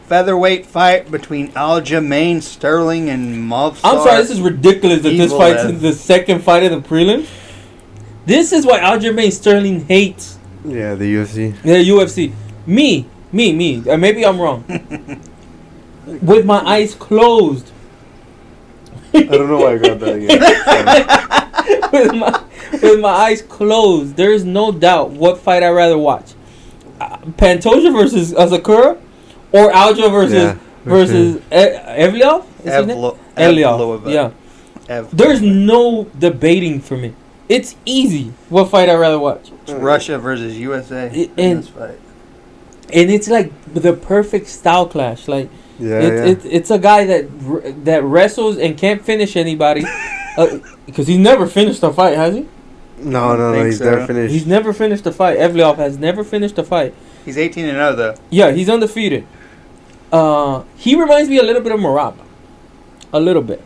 featherweight fight between Aljamain Sterling and Movsar. I'm sorry, this is ridiculous that this fight's in the second fight of the prelim. This is why Aljamain Sterling hates. Yeah, the UFC. Yeah, UFC. Me. Maybe I'm wrong. With my eyes closed. I don't know why I got that again. with my eyes closed, there is no doubt what fight I'd rather watch: Pantoja versus Asakura, or Aljo versus Evloev. Evloev. Yeah. There's no debating for me. It's easy. What fight I'd rather watch? It's Russia versus USA in this fight. And it's like the perfect style clash. Like, it's a guy that wrestles and can't finish anybody because he's never finished a fight, has he? No, he's never finished. He's never finished a fight. Evloev has never finished a fight. He's 18-0 though. Yeah, he's undefeated. He reminds me a little bit of Marab. A little bit.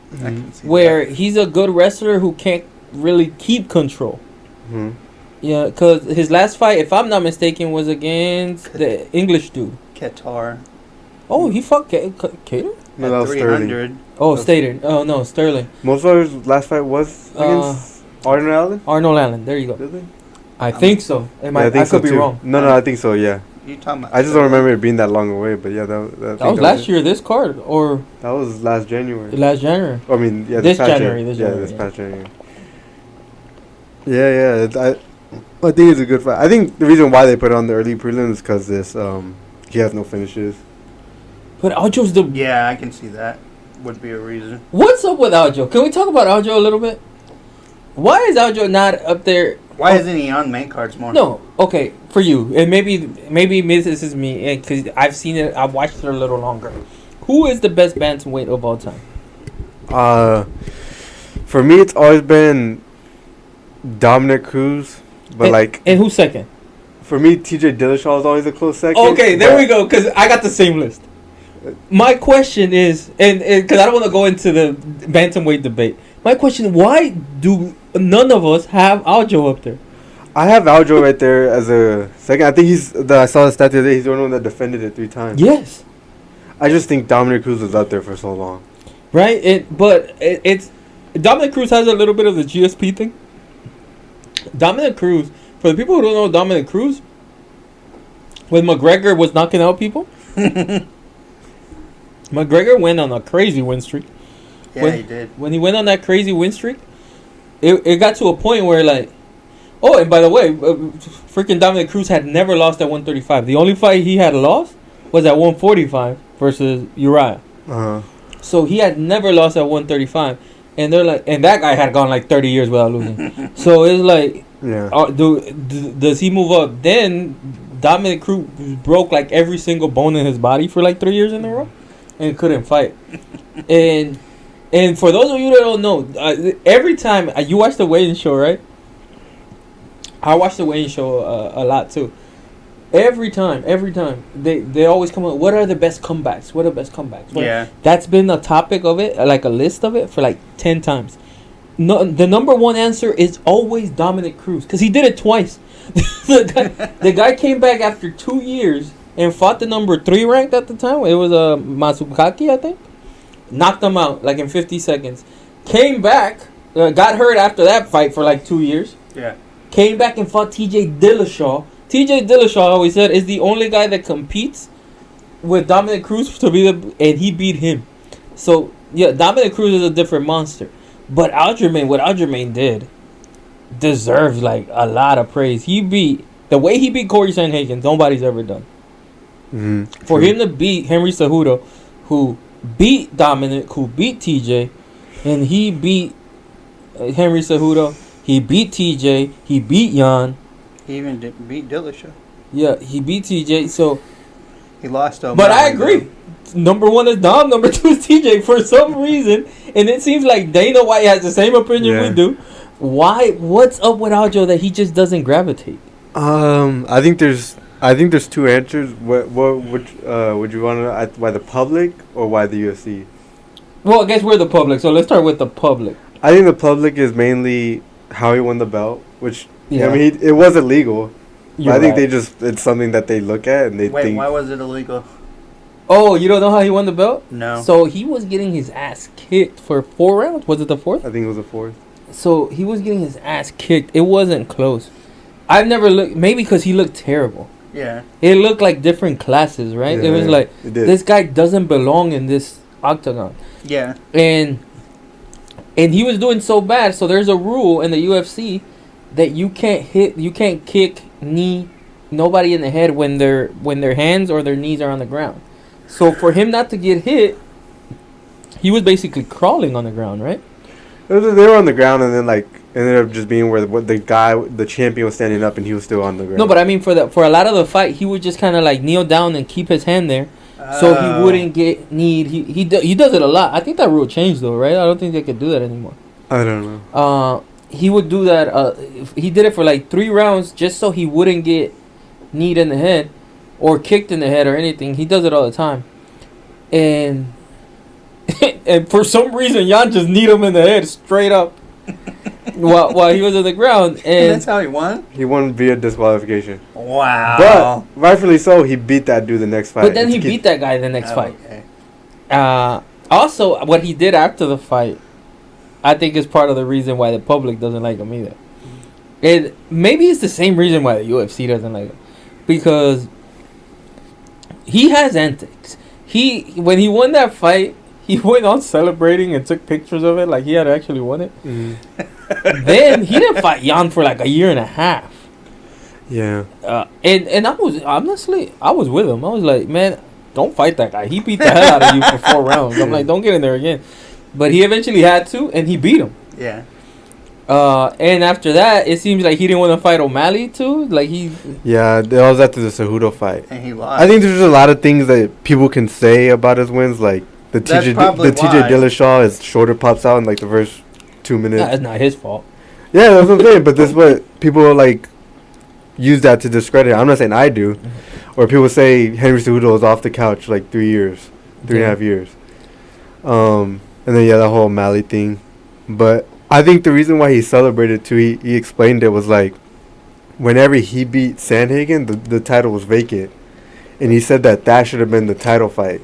Where he's a good wrestler who can't really keep control. Mm-hmm. Yeah, because his last fight, if I'm not mistaken, was against the English dude. Qatar. Oh, he fought Cater? No, that was 300. Oh, Stater. Oh, no, Sterling. Movsar's last fight was against Arnold Allen? Arnold Allen, there you go. Really? I think so. I could be wrong. No, I think so, yeah. You talking about? I just don't remember it being that long away, but yeah, that was last year, this card, or? That was last January. Last January. I mean, yeah, this January. This past January. Yeah, I think it's a good fight. I think the reason why they put it on the early prelims is because he has no finishes. But Aljo's the... Yeah, I can see that. Would be a reason. What's up with Aljo? Can we talk about Aljo a little bit? Why is Aljo not up there? Why isn't he on main cards more? No, okay, for you. And maybe this is me, because I've seen it, I've watched it a little longer. Who is the best bantamweight of all time? For me, it's always been Dominic Cruz. But and who's second? For me, TJ Dillashaw is always a close second. Okay, there we go, because I got the same list. My question is, and because I don't want to go into the bantamweight debate, my question: why do none of us have Aljo up there? I have Aljo right there as a second. I think I saw the stat the other day. He's the only one that defended it 3 times. Yes. I just think Dominic Cruz was up there for so long. Right, it's Dominic Cruz has a little bit of the GSP thing. Dominic Cruz, for the people who don't know Dominic Cruz, when McGregor was knocking out people, McGregor went on a crazy win streak. Yeah, he did. When he went on that crazy win streak, it got to a point where, like... Oh, and by the way, freaking Dominic Cruz had never lost at 135. The only fight he had lost was at 145 versus Uriah. Uh-huh. So he had never lost at 135. And they're like... And that guy had gone like 30 years without losing. So it's like... Yeah. Does he move up? Then Dominic Cruz broke like every single bone in his body for like 3 years in a row. And couldn't fight. And for those of you that don't know, every time you watch the weigh-in show, right? I watch the weigh-in show a lot too. Every time, they always come up. What are the best comebacks? What are the best comebacks? Yeah, that's been a topic of it, like a list of it for like 10 times. No, the number one answer is always Dominic Cruz because he did it twice. the guy came back after 2 years. And fought the number 3 ranked at the time. It was Masukaki, I think. Knocked him out like in 50 seconds. Came back. Got hurt after that fight for like 2 years. Yeah. Came back and fought TJ Dillashaw. TJ Dillashaw, always said, is the only guy that competes with Dominic Cruz to be and he beat him. So, yeah, Dominic Cruz is a different monster. But what Aljamain did deserves like a lot of praise. The way he beat Corey Sandhagen, nobody's ever done. Mm-hmm. For him to beat Henry Cejudo, who beat Dominic, who beat TJ, and he beat Henry Cejudo, he beat TJ, he beat Jan. He even beat Dillashaw. Yeah, he beat TJ, so... He lost to But I agree. Number 1 is Dom, number 2 is TJ for some reason. And it seems like Dana White has the same opinion we do. What's up with Aljo that he just doesn't gravitate? I think there's 2 answers. Which would you want to know? Why the public or why the UFC? Well, I guess we're the public, so let's start with the public. I think the public is mainly how he won the belt, which I mean, it was illegal. I think it's something that they look at and they think. Why was it illegal? Oh, you don't know how he won the belt? No. So he was getting his ass kicked for 4 rounds. Was it the fourth? I think it was the fourth. So he was getting his ass kicked. It wasn't close. I've never looked. Maybe because he looked terrible. Yeah. It looked like different classes, right? Yeah, it was like it did. this guy doesn't belong in this octagon. Yeah. And he was doing so bad. So there's a rule in the UFC that you can't kick, knee nobody in the head when their hands or their knees are on the ground. So for him not to get hit, he was basically crawling on the ground, right? They were on the ground, and then like ended up just being where the champion was standing up, and he was still on the ground. No, but I mean for a lot of the fight, he would just kind of like kneel down and keep his hand there, so he wouldn't get kneed. He does it a lot. I think that rule changed though, right? I don't think they could do that anymore. I don't know. He would do that. He did it for like 3 rounds just so he wouldn't get kneed in the head or kicked in the head or anything. He does it all the time, and and for some reason, Jan just kneed him in the head straight up while he was on the ground. And that's how he won? He won via disqualification. Wow. But rightfully so, he beat that dude the next fight. But then he beat that guy the next fight. Okay. Also, what he did after the fight, I think is part of the reason why the public doesn't like him either. And maybe it's the same reason why the UFC doesn't like him. Because he has antics. When he won that fight, he went on celebrating and took pictures of it like he had actually won it. Mm-hmm. Then he didn't fight Jan for like a year and a half. Yeah. And I was honestly, I was with him. I was like, man, don't fight that guy. He beat the hell out of you for 4 rounds. I'm like, don't get in there again. But he eventually had to, and he beat him. Yeah. And after that, it seems like he didn't want to fight O'Malley too. Like Yeah, that was after the Cejudo fight. And he lost. I think there's just a lot of things that people can say about his wins, like the TJ Dillashaw, his shoulder pops out in like the first 2 minutes. That's not his fault. Yeah, that's what I'm saying. But this is what people like use that to discredit. I'm not saying I do, or people say Henry Cejudo was off the couch like 3 years, 3.5 years. And then the whole O'Malley thing, but I think the reason why he celebrated too, he explained it was like, whenever he beat Sandhagen, the title was vacant, and he said that should have been the title fight.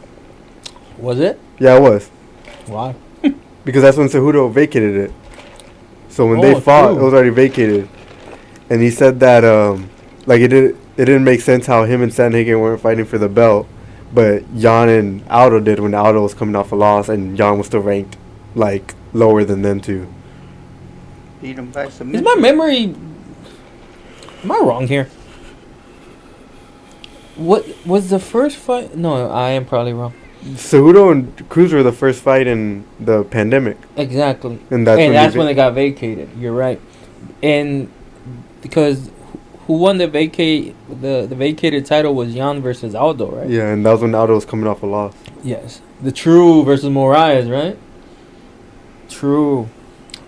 Was it? Yeah, it was. Why? Because that's when Cejudo vacated it. So when they fought, it was already vacated, and he said that like it didn't make sense how him and Sandhagen weren't fighting for the belt, but Jan and Aldo did when Aldo was coming off a loss, and Jan was still ranked like lower than them two. Beat him by submission. Is my memory? Am I wrong here? What was the first fight? No, I am probably wrong. Cejudo and Cruz were the first fight in the pandemic. Exactly. And that's when they got vacated. You're right. And because who won the vacated title was Jan versus Aldo, right? Yeah, and that was when Aldo was coming off a loss. Yes. The True versus Moraes, right? True.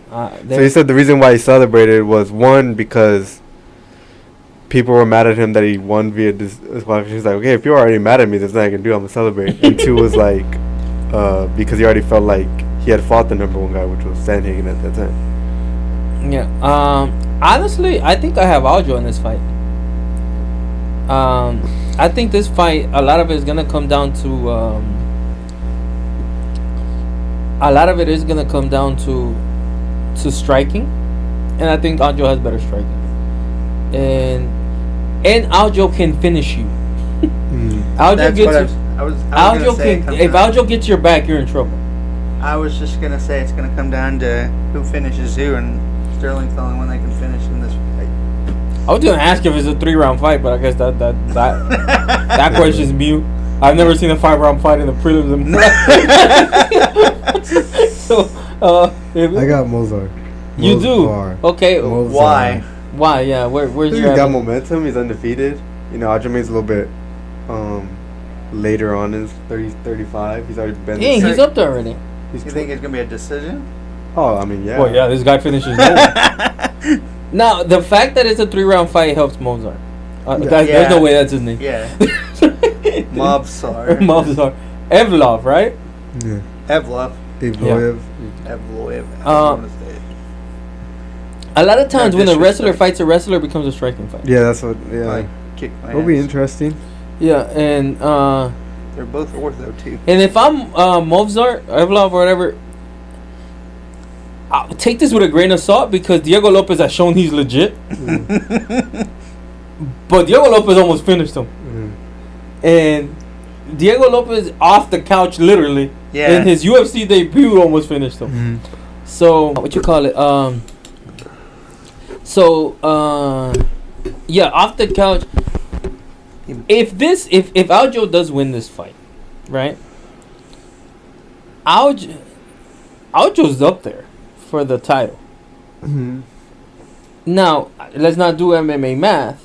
So he said the reason why he celebrated was, one, because people were mad at him that he won via disqualification. He's like, okay, if you're already mad at me, there's nothing I can do. I'm going to celebrate. And 2 was like, because he already felt like he had fought the number 1 guy, which was Sandhagen at that time. Yeah. Honestly, I think I have Aljo in this fight. I think this fight, a lot of it is going to come down to striking, and I think Aljo has better striking, and Aljo can finish you. Aljo gets if Aljo gets your back, you're in trouble. I was just gonna say it's gonna come down to who finishes who, and Sterling's the only one that can finish in this fight. I was gonna ask if it's a 3-round fight, but I guess that question's mute. I've never seen a 5-round fight in the prelims. So, I got Movsar. You do? Okay. Movsar. Why? Yeah. Where's your? He's got momentum. He's undefeated. You know, Aljamain's a little bit later on in his 35. He's already been. Dang, he's up there already. You think it's gonna be a decision? Oh, I mean, yeah. Well, yeah, this guy finishes no one. Now, the fact that it's a 3-round fight helps Movsar. There's no way that's his name. Yeah. Movsar. Movsar Evloev, right? Yeah. Evloev. Evloev. A lot of times when a wrestler fights a wrestler, it becomes a striking fight. Yeah, that's what. Yeah, like, kick my it'll be ass. interesting. Yeah, and They're both ortho too. And if I'm Movsar Evloev or whatever, I'll take this with a grain of salt because Diego Lopez has shown he's legit. But Diego Lopez almost finished him. And Diego Lopez off the couch, literally, in his UFC debut, almost finished him. So, what you call it? Yeah, off the couch. If Aljo does win this fight, right? Aljo's up there for the title. Now, let's not do MMA math,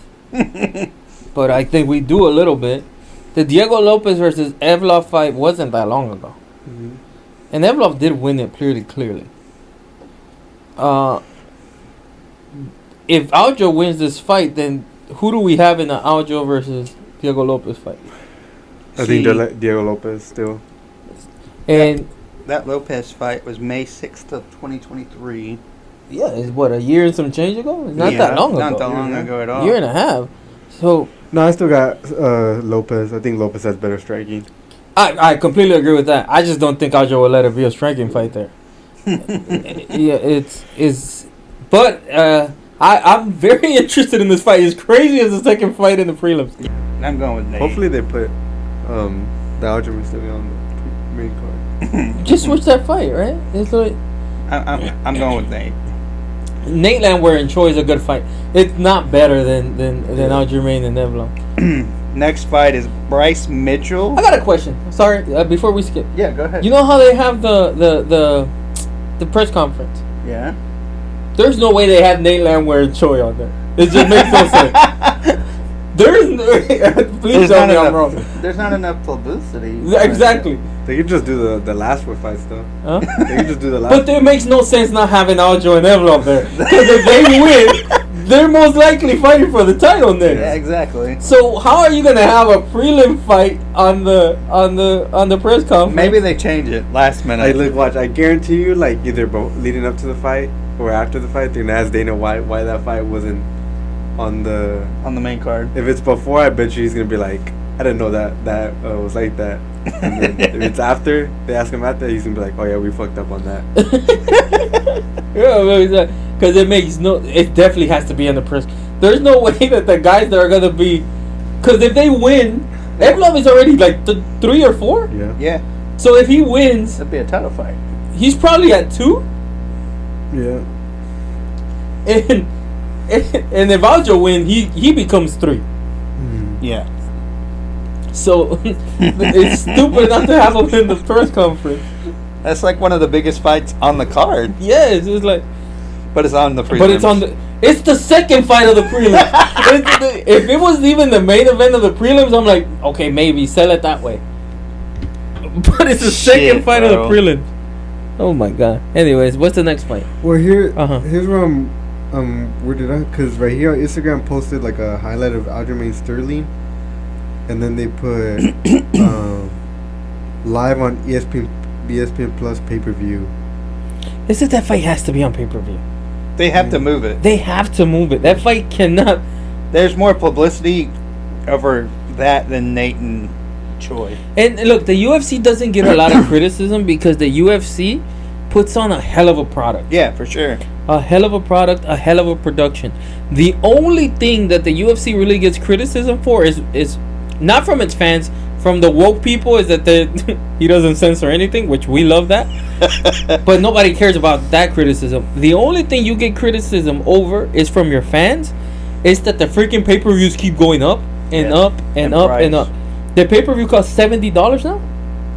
but I think we do a little bit. The Diego Lopez versus Evloev fight wasn't that long ago. And Evloev did win it clearly. If Aljo wins this fight, then who do we have in the Aljo versus Diego Lopez fight? I think Diego Lopez still. And that Lopez fight was May 6th of 2023. Yeah, it's what, a year and some change ago? It's not that long ago. Not that long ago at all. Year and a half. So no, I still got Lopez. I think Lopez has better striking. I completely agree with that. I just don't think Aljo will let it be a striking fight there. Yeah, but I'm very interested in this fight. It's crazy as the second fight in the prelims. I'm going with Nate. Hopefully they put the Aljamain Sterling on the main card. Just switch that fight, right? It's like I'm going with Nate. Nate Landwehr and Choi is a good fight. It's not better than Aljamain and Evloev. Next fight is Bryce Mitchell. I got a question. Sorry, before we skip. Yeah, go ahead. You know how they have the press conference? Yeah. There's no way they have Nate Landwehr and Choi on there. It just makes no sense. Please tell me I'm wrong. There's not enough publicity. Exactly. They could just do the last four fights though. Huh? They could just do the last. But it makes no sense not having Aljo and Evloev there. Because if they win, they're most likely fighting for the title next. Yeah, exactly. So how are you gonna have a prelim fight on the press conference? Maybe they change it last minute. Hey, look, watch. I guarantee you, like either leading up to the fight or after the fight, they're gonna ask Dana why that fight wasn't on the main card. If it's before, I bet you he's gonna be like, I didn't know that was like that. And then if it's after, they ask him after, he's gonna be like, oh yeah, we fucked up on that. Yeah, because it definitely has to be in the press. There's no way that the guys that are gonna be, because if they win, Evloev is already like 3 or 4. Yeah. So if he wins, that'd be a title fight. He's probably at 2. Yeah. And if Aljo win, he becomes 3. Yeah. So it's stupid not to have him in the press conference. That's like one of the biggest fights on the card. Yeah, it's just like. But it's on the prelims. But it's the second fight of the prelims. If it was even the main event of the prelims, I'm like, okay, maybe sell it that way. But it's the second fight of the prelims. Oh my god. Anyways, what's the next fight? Well, here's where where did I? Because right here on Instagram posted like a highlight of Aljamain Sterling, and then they put live on ESPN Plus pay-per-view. They said that fight has to be on pay-per-view. They have to move it. They have to move it. That fight cannot. There's more publicity over that than Nate and Choi. And look, the UFC doesn't get a lot of criticism because the UFC puts on a hell of a product. Yeah, for sure. A hell of a product, a hell of a production. The only thing that the UFC really gets criticism for is not from its fans, from the woke people, is that he doesn't censor anything, which we love that. But nobody cares about that criticism. The only thing you get criticism over is from your fans. Is that the freaking pay-per-views keep going up and up and up price. And up. The pay-per-view costs $70 now?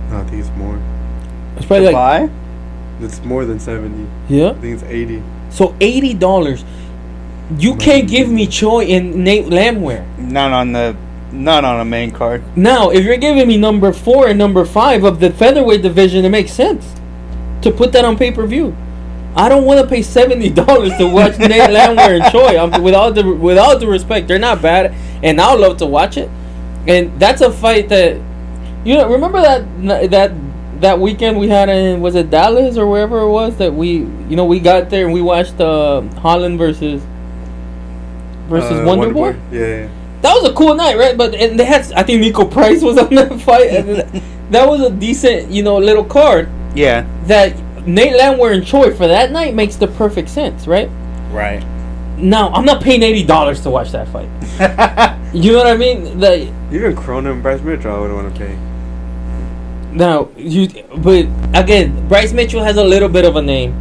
No, I think it's more. It's probably buy? It's more than 70. Yeah? I think it's 80. So $80. You can't give me Choi and Nate Landwehr. Not on a main card. Now, if you're giving me number 4 and number 5 of the featherweight division, it makes sense to put that on pay-per-view. I don't want to pay $70 to watch Nate Landwehr and Choi. With all due respect, they're not bad, and I'll love to watch it. And that's a fight that, remember that weekend we had in, was it Dallas or wherever it was, that we got there and we watched Holland versus Wonder Boy? Yeah. that was a cool night, right? But and they had, I think Nico Price was on that fight, and that was a decent, little card. Yeah. That Nate Landwehr and Choi for that night makes the perfect sense, right? Right. Now I'm not paying $80 to watch that fight. You know what I mean? Like, Even Cronin and Bryce Mitchell, I wouldn't want to pay. now but again, Bryce Mitchell has a little bit of a name.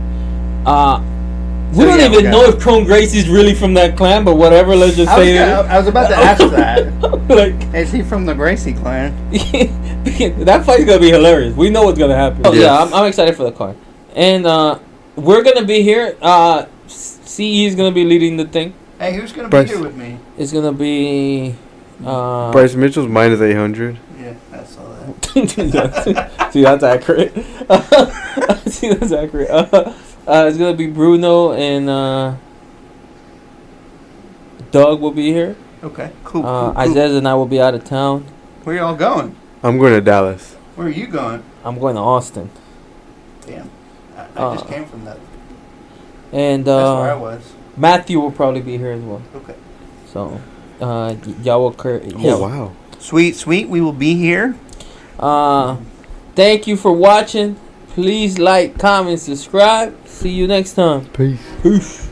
We don't even know if Cron Gracie's really from that clan, but whatever. Let's just say that. I was about to ask that. Like, Is he from the Gracie clan? that fight's gonna be hilarious. We know what's gonna happen. Oh, Yes. yeah, I'm excited for the card, and we're gonna be here. CE is gonna be leading the thing. Hey, who's gonna Bryce. be here with me? It's gonna be Bryce Mitchell's minus 800. Yeah, I saw that. See, that's accurate. See, that's accurate. It's gonna be Bruno and Doug will be here. Okay, cool. Isaiah and I will be out of town. Where y'all going? I'm going to Dallas. Where are you going? I'm going to Austin. Damn, I just came from that. And That's where I was. Matthew will probably be here as well. Okay. So, y'all will. Oh, wow. Sweet. We will be here. Thank you for watching. Please like, comment, subscribe. See you next time. Peace. Peace.